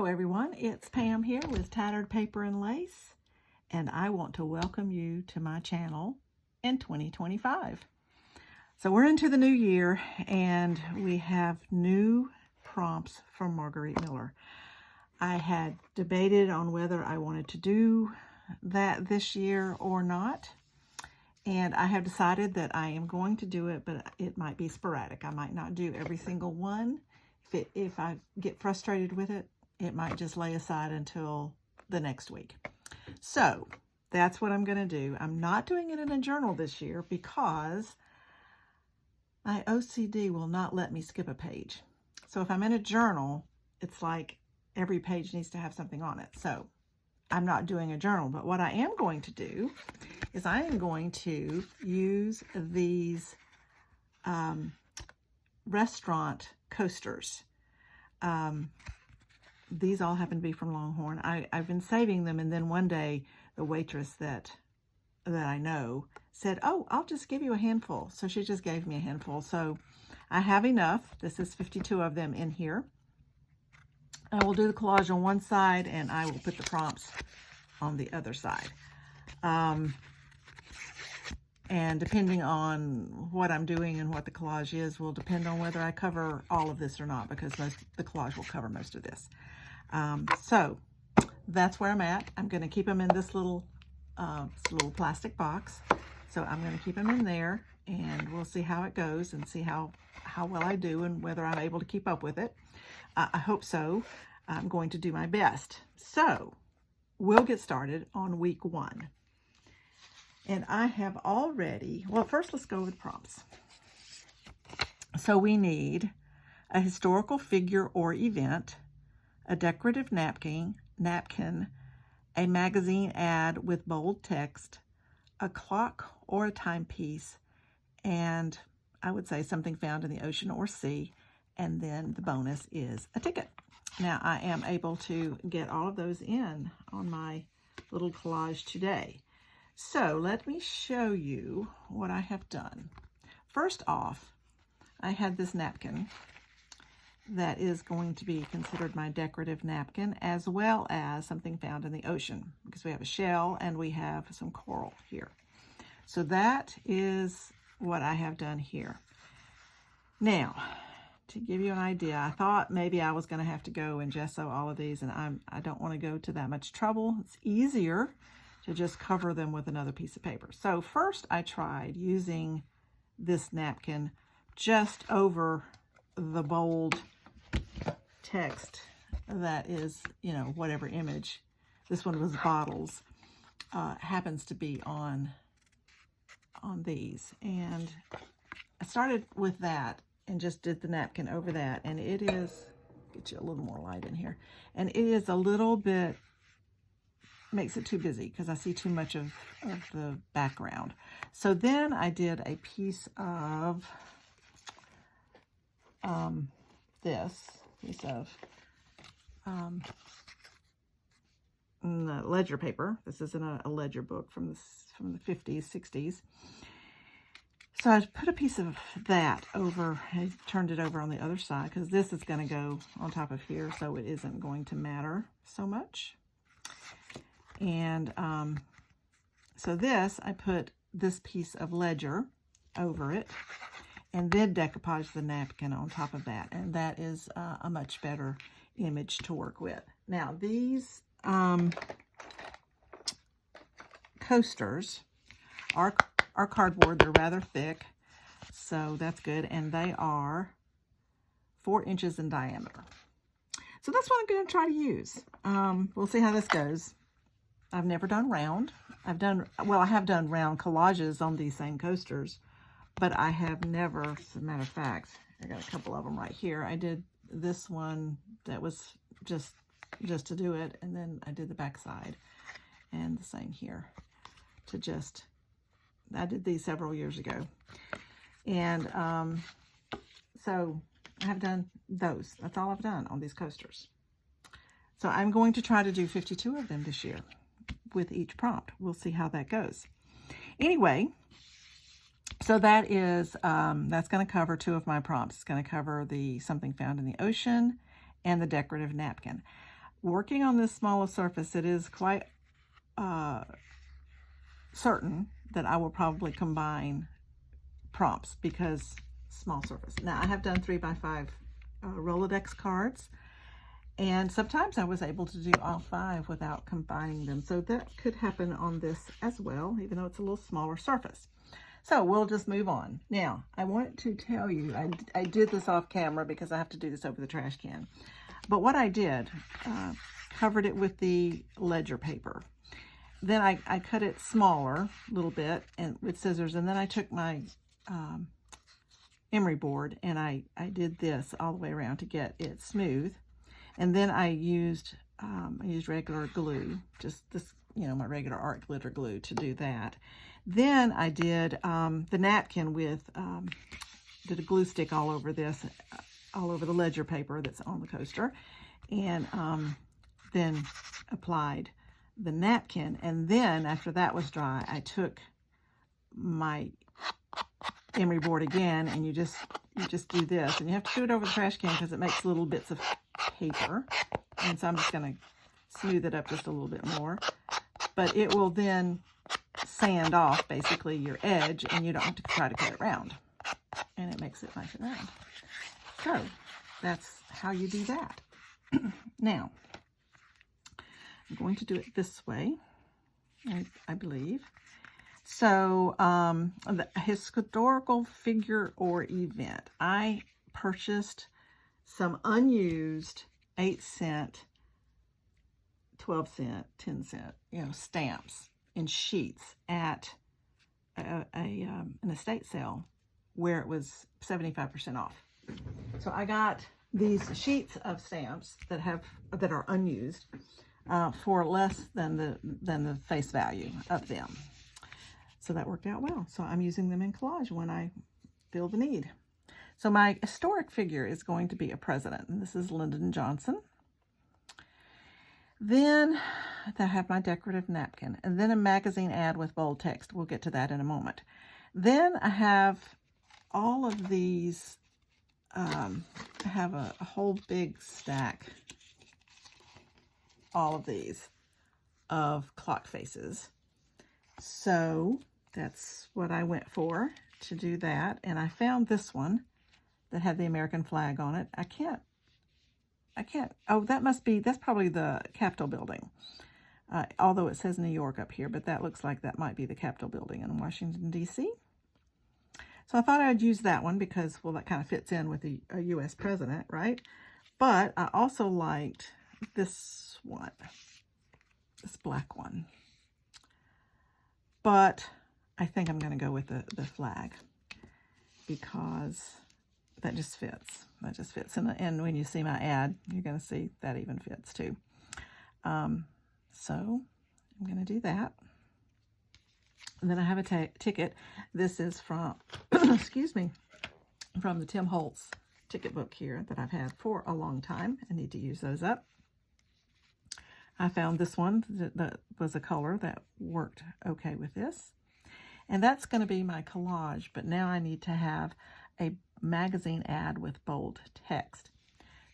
Hello everyone, it's Pam here with Tattered Paper and Lace, and I want to welcome you to my channel in 2025. So we're into the new year and we have new prompts from Margarete Miller. I had debated on whether I wanted to do that this year or not, and I have decided that I am going to do it, but it might be sporadic. I might not do every single one. If I get frustrated with it, it might just lay aside until the next week. So that's what I'm going to do. I'm not doing it in a journal this year because my OCD will not let me skip a page. So if I'm in a journal, it's like every page needs to have something on it. So I'm not doing a journal, but what I am going to do is I am going to use these restaurant coasters. These all happen to be from Longhorn. I've been saving them, and then one day the waitress that I know said, "Oh, I'll just give you a handful." So she just gave me a handful. So I have enough. This is 52 of them in here. I will do the collage on one side, and I will put the prompts on the other side. And depending on what I'm doing and what the collage is will depend on whether I cover all of this or not, because the collage will cover most of this. So that's where I'm at. I'm going to keep them in this little plastic box. So I'm going to keep them in there, and we'll see how it goes and see how well I do and whether I'm able to keep up with it. I hope so. I'm going to do my best. So we'll get started on week 1. And I have already, well, first let's go with prompts. So we need a historical figure or event, a decorative napkin, a magazine ad with bold text, a clock or a timepiece, and I would say something found in the ocean or sea, and then the bonus is a ticket. Now I am able to get all of those in on my little collage today. So let me show you what I have done. First off, I had this napkin that is going to be considered my decorative napkin, as well as something found in the ocean, because we have a shell and we have some coral here. So that is what I have done here. Now, to give you an idea, I thought maybe I was going to have to go and gesso all of these, and I don't want to go to that much trouble. It's easier to just cover them with another piece of paper. So first I tried using this napkin just over the bold text that is, you know, whatever image. This one was bottles, happens to be on these. And I started with that and just did the napkin over that. And it is, get you a little more light in here. And it is a little bit, makes it too busy because I see too much of the background. So then I did a piece of ledger paper. This isn't a ledger book from the 50s, 60s. So I put a piece of that over, I turned it over on the other side because this is going to go on top of here, so it isn't going to matter so much. And so this, I put this piece of ledger over it and then decoupage the napkin on top of that. And that is a much better image to work with. Now these coasters are cardboard. They're rather thick, so that's good. And they are 4 inches in diameter. So that's what I'm going to try to use. We'll see how this goes. I've never done round. I have done round collages on these same coasters, but I have never, as a matter of fact, I got a couple of them right here. I did this one that was just to do it, and then I did the back side, and the same here I did these several years ago. And so I have done those. That's all I've done on these coasters. So I'm going to try to do 52 of them this year with each prompt. We'll see how that goes. Anyway, so that is, that's going to cover 2 of my prompts. It's going to cover the something found in the ocean and the decorative napkin. working on this smaller surface, it is quite certain that I will probably combine prompts because small surface. Now I have done 3x5 Rolodex cards, and sometimes I was able to do all 5 without combining them. So that could happen on this as well, even though it's a little smaller surface. So we'll just move on. Now, I want to tell you, I did this off camera because I have to do this over the trash can. But what I did, covered it with the ledger paper. Then I cut it smaller a little bit and with scissors, and then I took my emery board and I did this all the way around to get it smooth. And then I used regular glue, just this, you know, my regular art glitter glue to do that. Then I did the napkin with, did a glue stick all over this, all over the ledger paper that's on the coaster. And then applied the napkin. And then after that was dry, I took my emery board again, and you just do this. And you have to do it over the trash can because it makes little bits of paper. And so I'm just going to smooth it up just a little bit more. But it will then sand off basically your edge, and you don't have to try to cut it round, and it makes it nice and round. So that's how you do that. Now I'm going to do it this way, I believe. So the historical figure or event, I purchased some unused 8-cent, 12-cent, 10-cent, you know, stamps in sheets at an estate sale where it was 75% off. So I got these sheets of stamps that are unused for less than the face value of them. So that worked out well. So I'm using them in collage when I feel the need. So my historic figure is going to be a president, and this is Lyndon Johnson. Then I have my decorative napkin, and then a magazine ad with bold text. We'll get to that in a moment. Then I have all of these, I have a whole big stack, all of these, of clock faces. So that's what I went for to do that. And I found this one that had the American flag on it. I can't, oh, that's probably the Capitol building. Although it says New York up here, but that looks like that might be the Capitol building in Washington, D.C. So I thought I'd use that one because, well, that kind of fits in with a U.S. president, right? But I also liked this one, this black one. But I think I'm going to go with the flag because that just fits. That just fits. And when you see my ad, you're going to see that even fits too. So I'm going to do that. And then I have a ticket. This is from, excuse me, from the Tim Holtz ticket book here that I've had for a long time. I need to use those up. I found this one that was a color that worked okay with this. And that's going to be my collage, but now I need to have a magazine ad with bold text.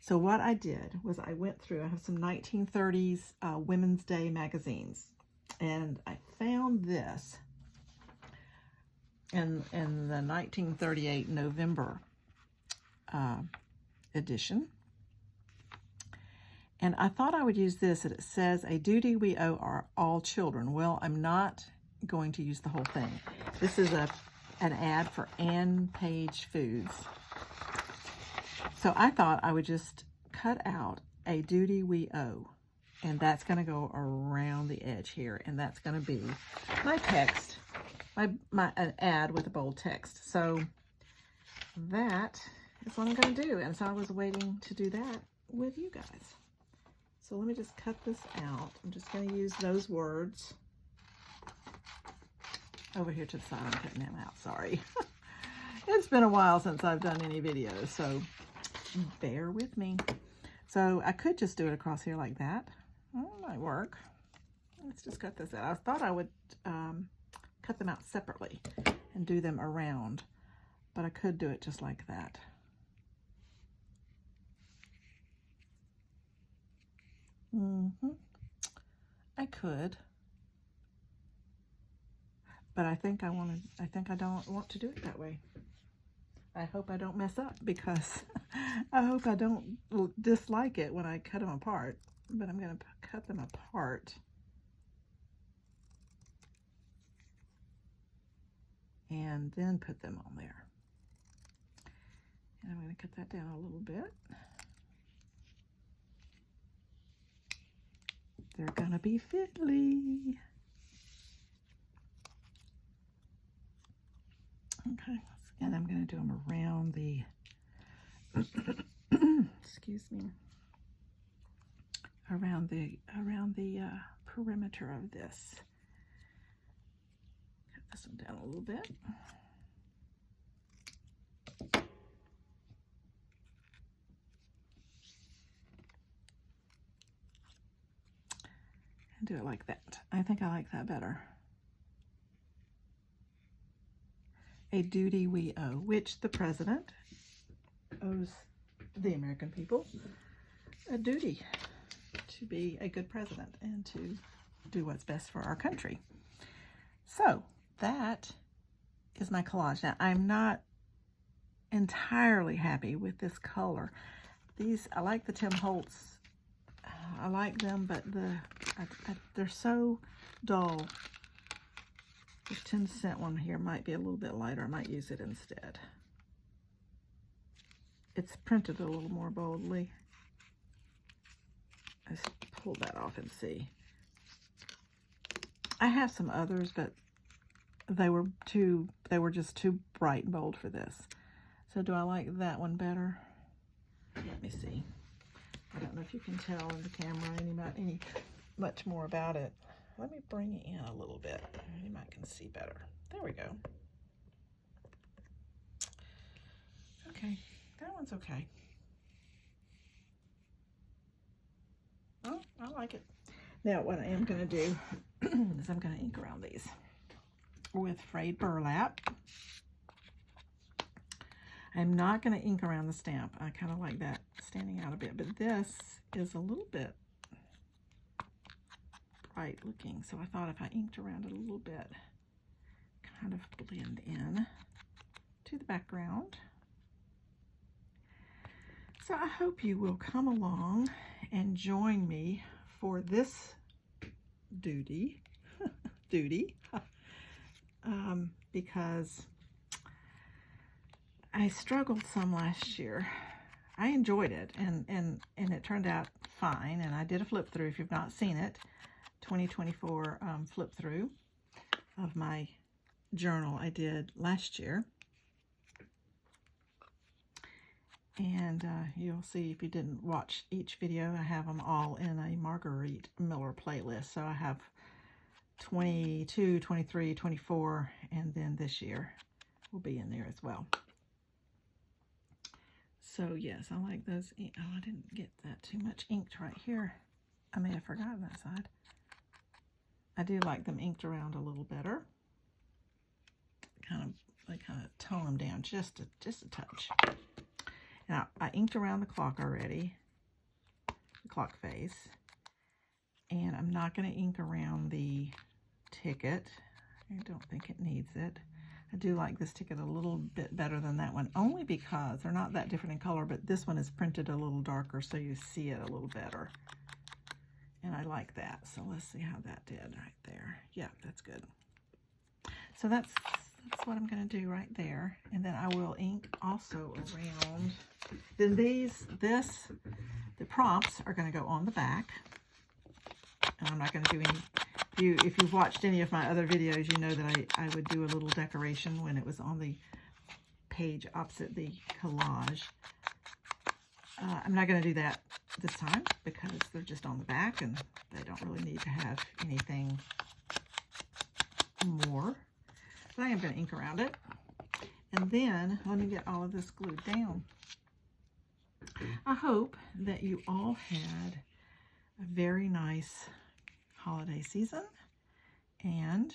So what I did was I went through, I have some 1930s Women's Day magazines, and I found this in the 1938 November edition. And I thought I would use this. It says, "A duty we owe all children." Well, I'm not going to use the whole thing. This is an ad for Ann Page Foods. So I thought I would just cut out "A duty we owe." And that's going to go around the edge here. And that's going to be my text, an ad with a bold text. So that is what I'm going to do. And so I was waiting to do that with you guys. So let me just cut this out. I'm just going to use those words. Over here to the side, I'm cutting them out, sorry. It's been a while since I've done any videos, so bear with me. So I could just do it across here like that. Well, that might work. Let's just cut this out. I thought I would cut them out separately and do them around, but I could do it just like that. I could, but I think I don't want to do it that way. I hope I don't mess up, because I hope I don't dislike it when I cut them apart. But I'm going to cut them apart and then put them on there. And I'm going to cut that down a little bit. They're going to be fiddly. Okay, and I'm going to do them around the, excuse me, around the perimeter of this. Cut this one down a little bit. And do it like that. I think I like that better. A duty we owe, which the president owes the American people a duty to be a good president and to do what's best for our country. So that is my collage. Now, I'm not entirely happy with this color. These, I like the Tim Holtz. I like them, but they're so dull. This 10-cent one here might be a little bit lighter. I might use it instead. It's printed a little more boldly. Let's pull that off and see. I have some others, but they were just too bright and bold for this. So do I like that one better? Let me see. I don't know if you can tell in the camera any much more about it. Let me bring it in a little bit. You might can see better. There we go. Okay, that one's okay. Oh, I like it. Now what I am going to do is I'm going to ink around these with frayed burlap. I'm not going to ink around the stamp. I kind of like that standing out a bit, but this is a little bit bright looking, so I thought if I inked around it a little bit, kind of blend in to the background. So I hope you will come along and join me for this duty, because I struggled some last year. I enjoyed it, and it turned out fine, and I did a flip through. If you've not seen it, 2024 flip through of my journal I did last year. And you'll see, if you didn't watch each video, I have them all in a Margarete Miller playlist. So I have 22, 23, 24, and then this year will be in there as well. So yes, I like those. Oh, I didn't get that too much inked right here. I may have forgotten that side. I do like them inked around a little better. I kind of tone them down just a touch. Now, I inked around the clock already, the clock face, and I'm not going to ink around the ticket. I don't think it needs it. I do like this ticket a little bit better than that one, only because they're not that different in color, but this one is printed a little darker, so you see it a little better. And I like that. So let's see how that did right there. Yeah, that's good. So that's what I'm going to do right there. And then I will ink also around. Then the prompts are going to go on the back. And I'm not going to do any, if you've watched any of my other videos, you know that I would do a little decoration when it was on the page opposite the collage. I'm not going to do that this time because they're just on the back and they don't really need to have anything more. But I am going to ink around it. And then let me get all of this glued down. I hope that you all had a very nice holiday season and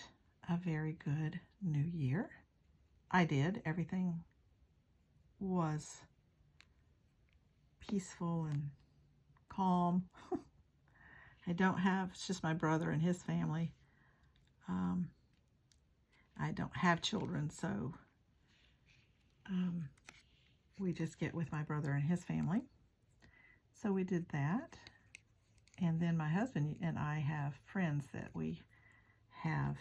a very good new year. I did. Everything was peaceful and calm. I don't have, it's just my brother and his family. I don't have children, so we just get with my brother and his family. So we did that. And then my husband and I have friends that we have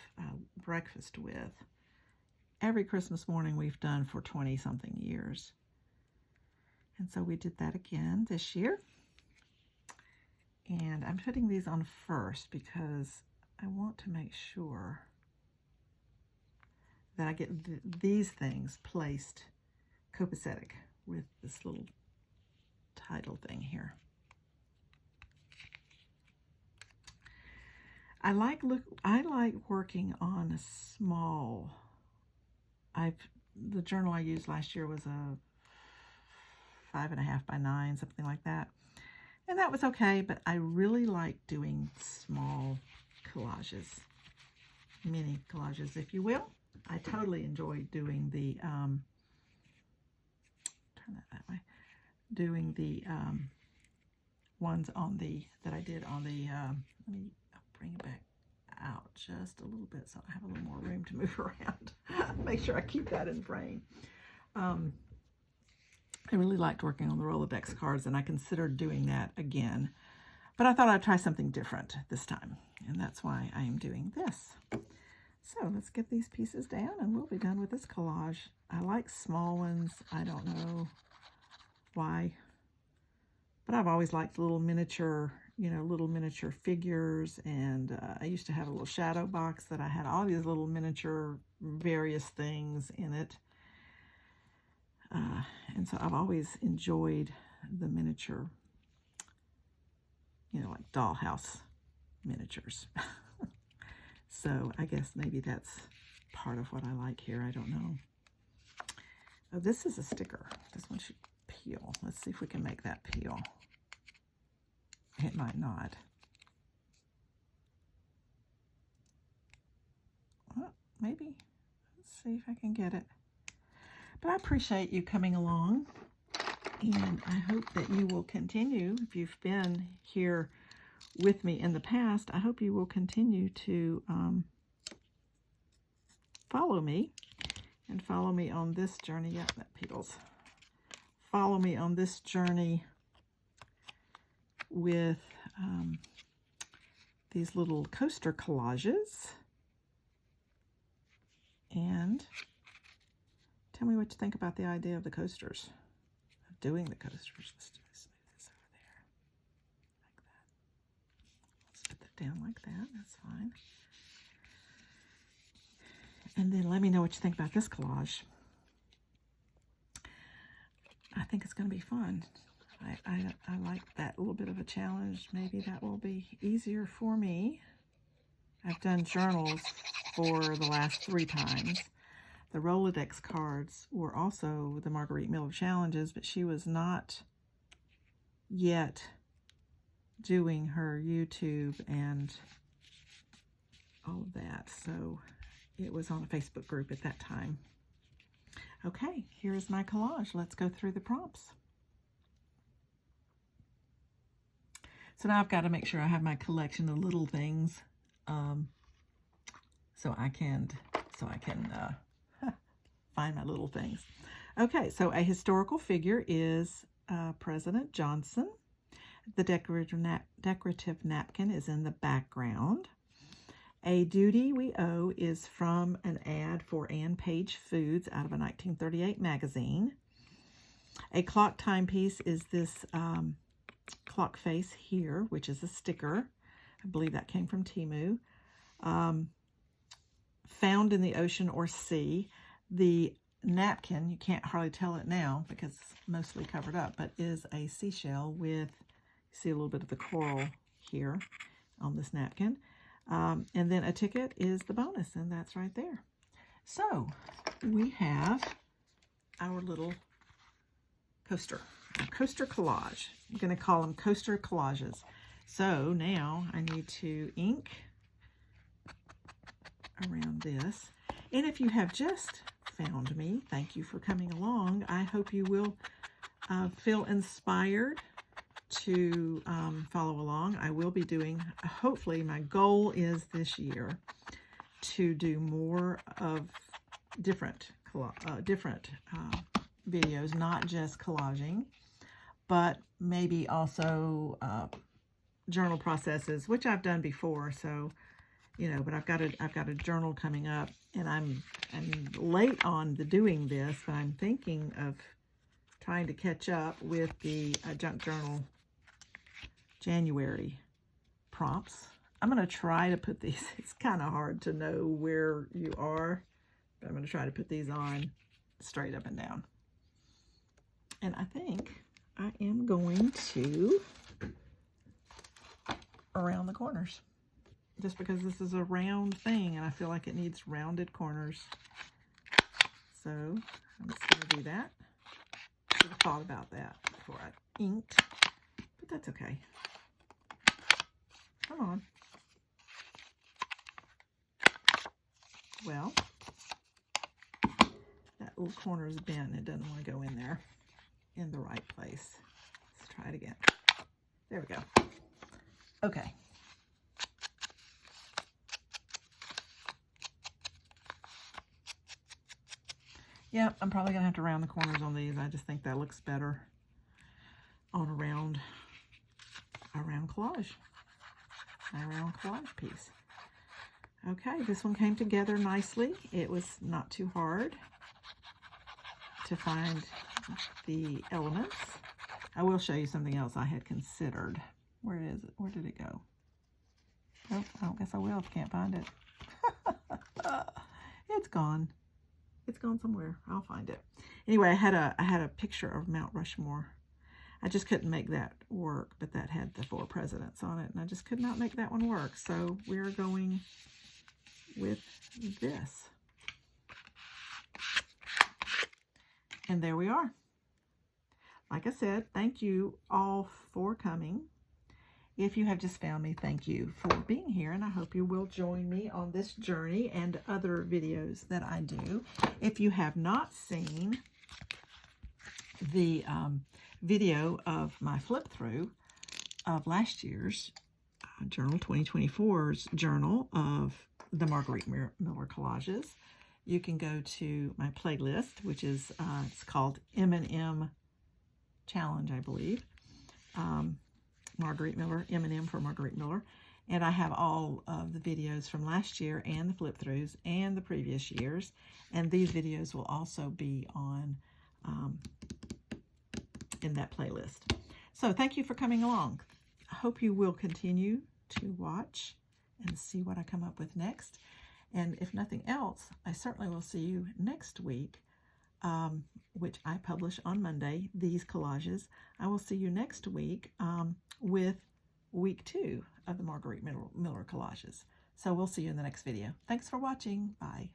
breakfast with. Every Christmas morning we've done for 20-something years. And so we did that again this year. And I'm putting these on first because I want to make sure that I get these things placed copacetic with this little title thing here. I like working on a small. The journal I used last year was a 5.5 by 9, something like that. And that was okay, but I really like doing small collages, mini collages, if you will. I totally enjoy doing the, turn that way, doing the ones on the, that I did on the, let me bring it back out just a little bit so I have a little more room to move around. Make sure I keep that in frame. I really liked working on the Rolodex cards, and I considered doing that again. But I thought I'd try something different this time, and that's why I am doing this. So let's get these pieces down, and we'll be done with this collage. I like small ones. I don't know why, but I've always liked little miniature, little miniature figures, and I used to have a little shadow box that I had all these little miniature various things in it. And so I've always enjoyed the miniature, like dollhouse miniatures. So I guess maybe that's part of what I like here. I don't know. Oh, this is a sticker. This one should peel. Let's see if we can make that peel. It might not. Well, maybe. Let's see if I can get it. But I appreciate you coming along, and I hope that you will continue. If you've been here with me in the past, I hope you will continue to follow me, and follow me on this journey. Yep, that peels. Follow me on this journey with these little coaster collages, and tell me what you think about the idea of the coasters, of doing the coasters. Let's do this over there, like that. Let's put that down like that, that's fine. And then let me know what you think about this collage. I think it's going to be fun. I like that little bit of a challenge. Maybe that will be easier for me. I've done journals for the last 3 times. The Rolodex cards were also the Margarete Millers challenges, but she was not yet doing her YouTube and all of that. So it was on a Facebook group at that time. Okay, here's my collage. Let's go through the prompts. So now I've got to make sure I have my collection of little things, so I can find my little things. Okay, so a historical figure is President Johnson. The decorative napkin is in the background. A duty we owe is from an ad for Ann Page Foods out of a 1938 magazine. A clock timepiece is this clock face here, which is a sticker. I believe that came from Temu. Found in the ocean or sea. The napkin, you can't hardly tell it now because it's mostly covered up, but is a seashell with, you see a little bit of the coral here on this napkin. And then a ticket is the bonus, and that's right there. So we have our little coaster, a coaster collage. I'm going to call them coaster collages. So now I need to ink around this. And if you have just found me, thank you for coming along. I hope you will feel inspired to follow along. I will be doing, hopefully my goal is this year to do more of different videos, not just collaging, but maybe also journal processes, which I've done before. So, you know, but I've got a journal coming up, and I'm late on the doing this, but I'm thinking of trying to catch up with the junk journal January prompts. I'm going to try to put these, it's kind of hard to know where you are, but I'm going to try to put these on straight up and down. And I think I am going to around the corners, just because this is a round thing and I feel like it needs rounded corners. So I'm just going to do that. I should have thought about that before I inked, but that's okay. Come on. Well, that little corner is bent. It doesn't want to go in there in the right place. Let's try it again. There we go. Okay. Yeah, I'm probably going to have to round the corners on these. I just think that looks better on a round collage. A round collage piece. Okay, this one came together nicely. It was not too hard to find the elements. I will show you something else I had considered. Where is it? Where did it go? Oh, I don't guess I will if I can't find it. It's gone. It's gone somewhere. I'll find it. Anyway, I had a picture of Mount Rushmore. I just couldn't make that work, but that had the 4 presidents on it, and I just could not make that one work. So we're going with this. And there we are. Like I said, thank you all for coming. If you have just found me, thank you for being here, and I hope you will join me on this journey and other videos that I do. If you have not seen the video of my flip through of last year's journal, 2024's journal of the Margarete Miller collages, you can go to my playlist, which is it's called M&M Challenge, I believe. Margarete Miller, M&M for Margarete Miller. And I have all of the videos from last year and the flip throughs and the previous years. And these videos will also be on in that playlist. So thank you for coming along. I hope you will continue to watch and see what I come up with next. And if nothing else, I certainly will see you next week, which I publish on Monday, these collages. I will see you next week with week 2 of the Margarete Miller collages. So we'll see you in the next video. Thanks for watching. Bye.